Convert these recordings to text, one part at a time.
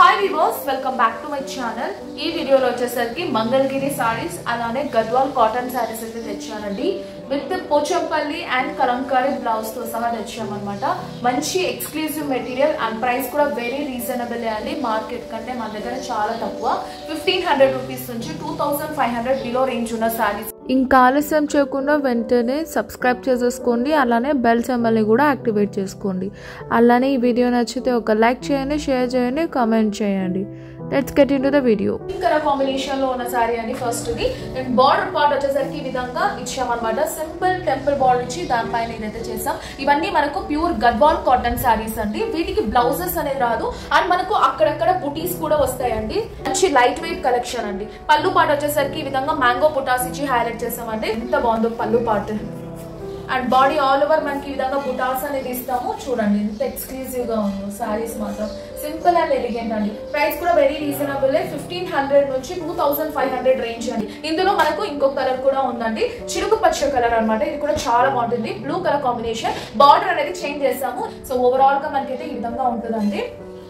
Hi viewers, welcome back to my channel. ఈ వీడియోలో వచ్చేసరికి మంగళగిరి సారీస్ అలానే గద్వాల్ కాటన్ సారీస్ అయితే తెచ్చానండి. With Pochampally and Kalamkari blouse తో సహా తెచ్చామన్నమాట. మంచి ఎక్స్క్లూజివ్ మెటీరియల్ అండ్ ప్రైస్ కూడా వెరీ రీజనబుల్ అండి. మార్కెట్ కంటే మన దగ్గర చాలా తక్కువ. 1500 రూపీస్ నుంచి 2500 బిలో రేంజ్ ఉన్న సారీస్. ఇంకా ఆలస్యం చేయకుండా వెంటనే సబ్స్క్రైబ్ చేసేసుకోండి, అలానే బెల్ సింబల్ని కూడా యాక్టివేట్ చేసుకోండి. అలానే ఈ వీడియో నచ్చితే ఒక లైక్ చేయండి, షేర్ చేయండి, కామెంట్ చేయండి. Let's get into the video. ఇక్కడ కాంబినేషన్ లో ఉన్న సారీ అండి. ఫస్ట్ ఇది అండ్ బార్డర్ పార్ట్ వచ్చేసరికి ఈ విధంగా ఇచ్చామన్నమాట. సింపుల్ టెంపుల్ బార్డర్ ఇచ్చి దానిపైన ఇదైతే చేసాం. ఇవన్నీ మనకు ప్యూర్ గద్వాల్ కాటన్ సారీస్ అండి. వీటికి బ్లౌజెస్ అనేది రాదు అండ్ మనకు అక్కడక్కడ బుటీస్ కూడా వస్తాయండి. మంచి లైట్ వెయిట్ కలెక్షన్ అండి. పళ్ళు పార్ట్ వచ్చేసరికి ఈ విధంగా మ్యాంగో బుటాస్ ఇచ్చి హైలైట్ చేసామండి. ఎంత బాగుందో పళ్ళు part. And body all over మనకి ఈ విధంగా బుటాస్ అనేది ఇస్తాము. చూడండి ఎంత ఎక్స్క్లూజివ్ గా ఉందో సారీస్ మాత్రం. సింపుల్ అండ్ ఎలిగెంట్ అండి. ప్రైస్ కూడా వెరీ రీజనబుల్. 1500 నుంచి 2500 రేంజ్ అండి. ఇందులో మనకు ఇంకొక కలర్ కూడా ఉందండి, చిరుకు పచ్చ కలర్ అనమాట. ఇది కూడా చాలా బాగుంటుంది. Blue colour combination. బార్డర్ అనేది చేంజ్ చేస్తాము. సో ఓవరాల్ గా మనకైతే ఈ విధంగా ఉంటుందండి.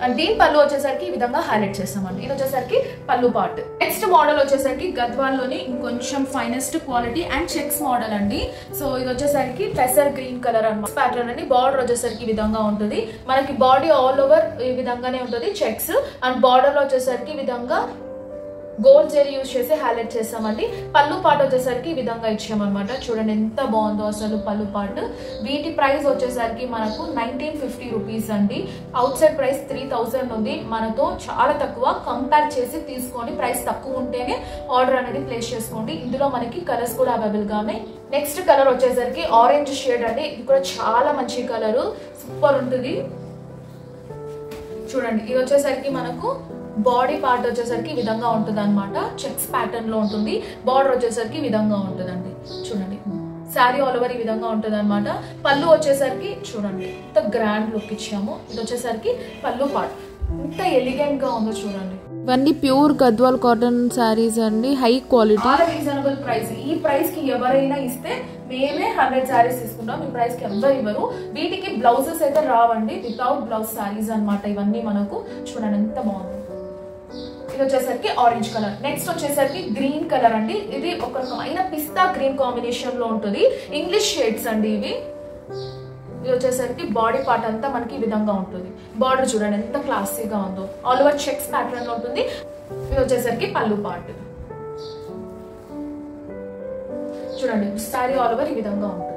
అండ్ దీని పళ్ళు వచ్చేసరికి ఈ విధంగా హైలైట్ చేస్తామండి. ఇది వచ్చేసరికి పళ్ళు పార్ట్. నెక్స్ట్ మోడల్ వచ్చేసరికి గద్వాల్లోని ఇంకొంచెం finest quality and checks model అండి. సో ఇది వచ్చేసరికి పెసర్ గ్రీన్ కలర్ అన్నమాట. ప్యాటర్న్ అండి. బార్డర్ వచ్చేసరికి ఈ విధంగా ఉంటుంది. మనకి బాడీ ఆల్ ఓవర్ ఈ విధంగానే ఉంటుంది చెక్స్. అండ్ బార్డర్ లో వచ్చేసరికి ఈ విధంగా గోల్డ్ జెరీ యూజ్ చేసి హైలైట్ చేస్తామండి. పళ్ళు పార్ట్ వచ్చేసరికి ఈ విధంగా ఇచ్చామన్నమాట. చూడండి ఎంత బాగుందో అసలు పళ్ళు పార్ట్. వీటి ప్రైస్ వచ్చేసరికి మనకు 1950 రూపీస్ అండి. అవుట్ సైడ్ ప్రైస్ 3000 ఉంది. మనతో చాలా తక్కువ. కంపేర్ చేసి తీసుకోండి. ప్రైస్ తక్కువ ఉంటేనే ఆర్డర్ అనేది ప్లేస్ చేసుకోండి. ఇందులో మనకి కలర్స్ కూడా అవైలబుల్ గా ఉన్నాయి. నెక్స్ట్ కలర్ వచ్చేసరికి ఆరెంజ్ షేడ్ అండి. ఇది కూడా చాలా మంచి కలర్, సూపర్ ఉంటుంది. చూడండి ఇది వచ్చేసరికి మనకు బాడీ పార్ట్ వచ్చేసరికి ఈ విధంగా ఉంటుంది అనమాట. చెక్స్ ప్యాటర్న్ లో ఉంటుంది. బార్డర్ వచ్చేసరికి ఈ విధంగా ఉంటుందండి. చూడండి శారీ ఆల్ ఓవర్ ఈ విధంగా ఉంటుంది అనమాట. పళ్ళు వచ్చేసరికి చూడండి ఎంత గ్రాండ్ లుక్ ఇచ్చాము. ఇది వచ్చేసరికి పళ్ళు పార్ట్. ఎంత ఎలిగెంట్ గా ఉందో చూడండి. ఇవన్నీ ప్యూర్ గద్వాల్ కాటన్ సారీస్ అండి. హై క్వాలిటీ, చాలా రీజనబుల్ ప్రైస్. ఈ ప్రైస్ కి ఎవరైనా ఇస్తే మేమే 100 సారీస్ తీసుకుంటాం. ఈ ప్రైస్ కి ఎవరు ఇవ్వరు. వీటికి బ్లౌజెస్ అయితే రావండి. వితౌట్ బ్లౌజ్ సారీస్ అనమాట ఇవన్నీ మనకు. చూడండి ఎంత బాగుంది. ఇది వచ్చేసరికి ఆరెంజ్ కలర్. నెక్స్ట్ వచ్చేసరికి గ్రీన్ కలర్ అండి. ఇది ఒక రకమైన పిస్తా గ్రీన్ కాంబినేషన్ లో ఉంటుంది. ఇంగ్లీష్ షేడ్స్ అండి ఇవి. ఇది వచ్చేసరికి బాడీ పార్ట్ అంతా మనకి ఈ విధంగా ఉంటుంది. బార్డర్ చూడండి ఎంత క్లాసీగా ఉందో. ఆల్ ఓవర్ చెక్స్ ప్యాటర్న్ లో ఉంటుంది. ఇది వచ్చేసరికి పళ్ళు పార్ట్. చూడండి సారీ ఆల్ ఓవర్ ఈ విధంగా ఉంటుంది.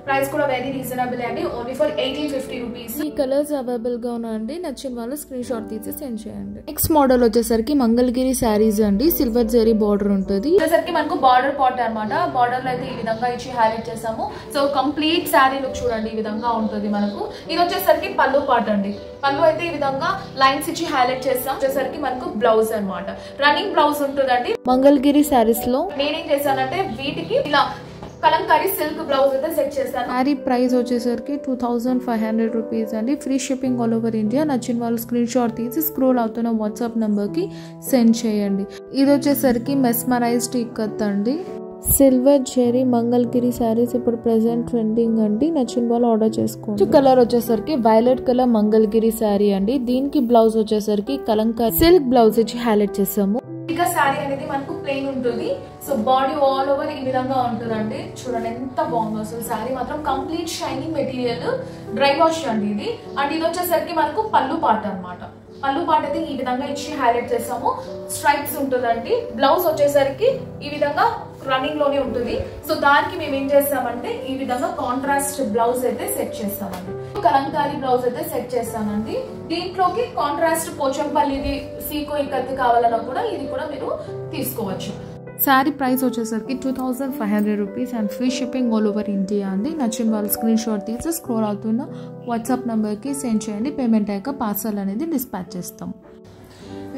ప్రైస్ కూడా వెరీ రీజనబుల్ అండి. Only for 1850 rupees. ఈ కలర్స్ అవైలబుల్ గా ఉన్నాయండి. నచ్చిన వాళ్ళు స్క్రీన్ షాట్ తీసి సెండ్ చేయండి. నెక్స్ట్ మోడల్ వచ్చేసరికి మంగళగిరి శారీస్ అండి. సిల్వర్ జరీ బార్డర్ ఉంటుంది. వచ్చేసరికి మనకు బార్డర్ పార్ట్ అనమాట. బార్డర్ లో అయితే ఈ విధంగా ఇచ్చి హైలైట్ చేసాము. సో కంప్లీట్ శారీ లుక్ చూడండి ఈ విధంగా ఉంటుంది మనకు. ఇది వచ్చేసరికి పళ్ళు పార్ట్ అండి. పళ్ళు అయితే ఈ విధంగా లైన్స్ ఇచ్చి హైలైట్ చేస్తాం. వచ్చేసరికి మనకు బ్లౌజ్ అనమాట. రన్నింగ్ బ్లౌజ్ ఉంటుందండి మంగళగిరి శారీస్ లో. నేనేం చేశానంటే వీటికి ఇలా కలంకారీ సిల్క్ బ్లౌజ్ అయితే సెట్ చేస్తాను. శారీ ప్రైస్ వచ్చేసరికి 2500 రూపీస్ అండి. Free shipping all over India. నచ్చిన వాళ్ళు స్క్రీన్ షాట్ తీసి స్క్రోల్ అవుతున్న వాట్సాప్ నంబర్ కి సెండ్ చేయండి. ఇది వచ్చేసరికి మెస్మరైజ్డ్ ఇక్కత్ అండి. సిల్వర్ జెరీ మంగళగిరి శారీస్ ఇప్పుడు ప్రెసెంట్ ట్రెండింగ్ అండి. నచ్చిన వాళ్ళు ఆర్డర్ చేసుకోండి. కలర్ వచ్చేసరికి వైలెట్ కలర్ మంగళగిరి శారీ అండి. దీనికి బ్లౌజ్ వచ్చేసరికి కలంకారీ సిల్క్ బ్లౌజ్ ఇచ్చి హైలైట్ చేసాము. ఇంకా శారీ అనేది మనకు ప్లెయిన్ ఉంటుంది. సో బాడీ ఆల్ ఓవర్ ఈ విధంగా ఉంటుందండి. చూడండి ఎంత బాగుందో అసలు. శారీ మాత్రం complete shining material, dry wash అండి ఇది. అండ్ ఇది వచ్చేసరికి మనకు పళ్ళు పార్ట్ అనమాట. పళ్ళు పార్ట్ అయితే ఈ విధంగా ఇచ్చి హైలైట్ చేసాము. స్ట్రైప్స్ ఉంటుందండి. బ్లౌజ్ వచ్చేసరికి ఈ విధంగా రన్నింగ్ లోనే ఉంటుంది. సో దానికి మేము ఏం చేస్తామంటే ఈ విధంగా కాంట్రాస్ట్ బ్లౌజ్ అయితే సెట్ చేస్తామండి. కలంకారీ బ్లౌజ్ అయితే సెట్ చేస్తానండి. దీంట్లోకి కాంట్రాస్ట్ పోచంపల్లిది సీకో ఇక్కత్ కావాలన్నా కూడా ఇది కూడా మీరు తీసుకోవచ్చు. శారీ ప్రైస్ వచ్చేసరికి 2500 rupees and free shipping all over India అండి. నచ్చిన వాళ్ళు స్క్రీన్ షాట్ తీసి స్క్రోల్ అవుతున్న వాట్సాప్ నెంబర్కి సెండ్ చేయండి. పేమెంట్ అయ్యాక పార్సల్ అనేది డిస్పాచ్ చేస్తాం.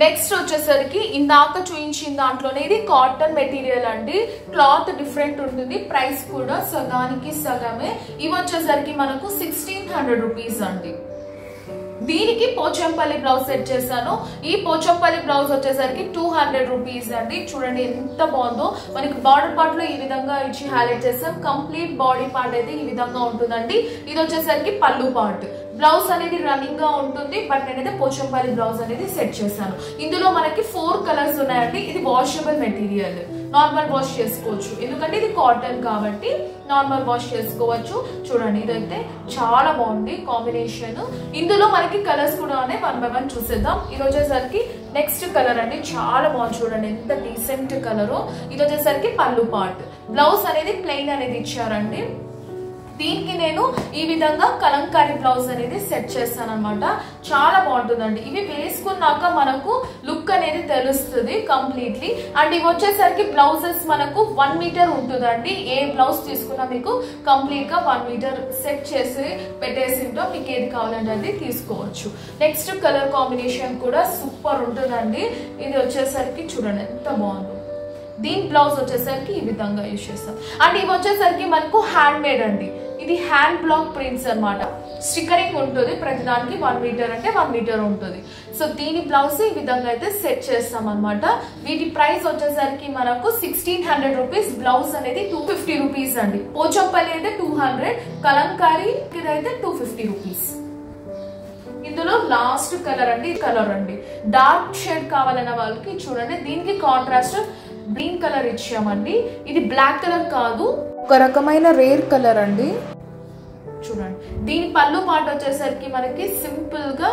నెక్స్ట్ వచ్చేసరికి ఇందాక చూపించిన దాంట్లోనే ఇది కాటన్ మెటీరియల్ అండి. క్లాత్ డిఫరెంట్ ఉంటుంది. ప్రైస్ కూడా సగానికి సగమే. ఇవి వచ్చేసరికి మనకు 1600 రూపీస్ అండి. దీనికి పోచంపల్లి బ్లౌజ్ సెట్ చేశాను. ఈ పోచంపల్లి బ్లౌజ్ వచ్చేసరికి 200 రూపీస్ అండి. చూడండి ఎంత బాగుందో. మనకి బార్డర్ పార్ట్ లో ఈ విధంగా ఇచ్చి హైలైట్ చేస్తాం. కంప్లీట్ బాడీ పార్ట్ అయితే ఈ విధంగా ఉంటుందండి. ఇది వచ్చేసరికి పళ్ళు పార్ట్. బ్లౌజ్ అనేది రన్నింగ్ గా ఉంటుంది. బట్ నేనైతే పోచంపల్లి బ్లౌజ్ అనేది సెట్ చేశాను. ఇందులో మనకి 4 కలర్స్ ఉన్నాయండి. ఇది వాషబుల్ మెటీరియల్, నార్మల్ వాష్ చేసుకోవచ్చు, ఎందుకంటే ఇది కాటన్ కాబట్టి నార్మల్ వాష్ చేసుకోవచ్చు. చూడండి ఇదైతే చాలా బాగుంది కాంబినేషన్. ఇందులో మనకి కలర్స్ కూడా ఉన్నాయి, 1 by 1 చూసేద్దాం. ఇది వచ్చేసరికి నెక్స్ట్ కలర్ అండి, చాలా బాగుంది. చూడండి ఎంత డీసెంట్ కలరు. ఇది వచ్చేసరికి పళ్ళు పార్ట్. బ్లౌజ్ అనేది ప్లెయిన్ అనేది ఇచ్చారండి. దీనికి నేను ఈ విధంగా కలంకారీ బ్లౌజ్ అనేది సెట్ చేస్తాను అనమాట. చాలా బాగుంటుందండి. ఇవి వేసుకున్నాక మనకు లుక్ అనేది తెలుస్తుంది కంప్లీట్లీ. అండ్ ఇవి వచ్చేసరికి బ్లౌజెస్ మనకు 1 మీటర్ ఉంటుందండి. ఏ బ్లౌజ్ తీసుకున్నా మీకు కంప్లీట్ గా 1 మీటర్ సెట్ చేసి పెట్టేసింటో మీకు ఏది కావాలంటే అది తీసుకోవచ్చు. నెక్స్ట్ కలర్ కాంబినేషన్ కూడా సూపర్ ఉంటుందండి. ఇది వచ్చేసరికి చూడండి ఎంత బాగుంది. దీని బ్లౌజ్ వచ్చేసరికి ఈ విధంగా యూజ్ చేస్తాం. అండ్ ఇవి వచ్చేసరికి మనకు హ్యాండ్ మేడ్ అండి. ఇది హ్యాండ్ బ్లాక్ ప్రింట్స్ అనమాట. స్టిక్కరింగ్ ఉంటుంది ప్రతిదానికి. 1 మీటర్ అంటే 1 మీటర్ ఉంటుంది. సో దీని బ్లౌజ్ ఈ విధంగా అయితే సెట్ చేస్తాం అనమాట. వీటి ప్రైస్ వచ్చేసరికి మనకు 1600 రూపీస్. బ్లౌజ్ అనేది 250 రూపీస్ అండి. పోచంపల్లి అయితే 200, కలంకారీ ఇదైతే 250 రూపీస్. ఇందులో లాస్ట్ కలర్ అండి, కలర్ అండి డార్క్ షేడ్ కావాలన్న వాళ్ళకి చూడండి. దీనికి కాంట్రాస్ట్ గ్రీన్ కలర్ ఇచ్చామండి. ఇది బ్లాక్ కలర్ కాదు, ఒక రకమైన రేర్ కలర్ అండి. చూడండి దీని పళ్ళు పార్ట్ వచ్చేసరికి మనకి సింపుల్ గా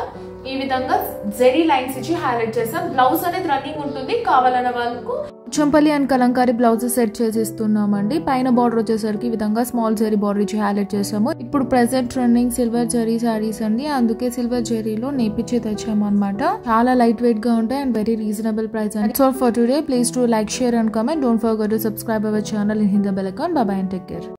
ఈ విధంగా జెరీ లైన్స్ ఇచ్చి హైలైట్ చేసాం. బ్లౌజ్ అనేది రన్నింగ్ ఉంటుంది. కావాలన్న వాళ్ళకు Pochampally and Kalamkari blouse set చేసి ఇస్తున్నామండి. పైన బార్డర్ వచ్చేసరికి ఈ విధంగా స్మాల్ జరీ బార్డర్ ఇచ్చి హైలైట్ చేసాము. ఇప్పుడు ప్రెసెంట్ రన్నింగ్ సిల్వర్ జరీ సారీస్ అండి, అందుకే సిల్వర్ జరీలో నేపిచ్చి తెచ్చాము అనమాట. చాలా లైట్ వెయిట్ గా ఉంటాయి and very reasonable price. And so for today please to like, share and comment. Don't forget to subscribe our channel and hit the bell icon. Bye bye and take care.